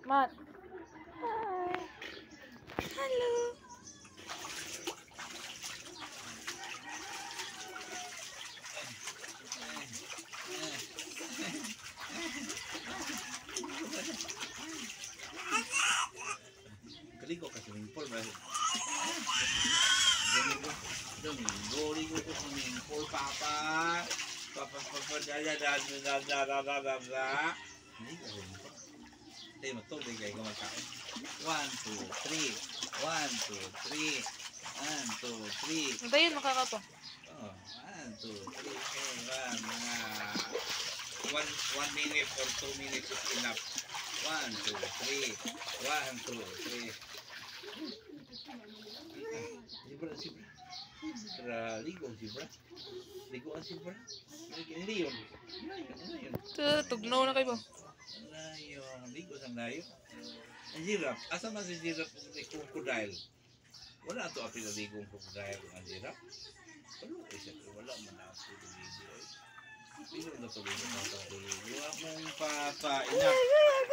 Mat. Hi. Hello. Kaligo ka swimming pool ba? Domingo ko swimming pool, Papa. Papa, Hindi ka swimming pool. Tayo matulog kayo kumakain. 1, 2, 3. 1, 2, 3. 1, 2, 3. Ano ba yun? Makakato. Oh, 1, 2, 3. Okay, one minute or 2 minutes is enough. 1, 2, 3. 1, 2, 3. Sibra. Ligo sibra. Ligo ang sibra. Hindi yun. Tugnaw na kayo ba? Layo. Ligo sang layo. Ang giraffe. Asa man si giraffe kung crocodile? Wala to apil na ligong crocodile ang giraffe. Wala man na ako ligo. Pino na to ligo. Wala mong papa. Enough.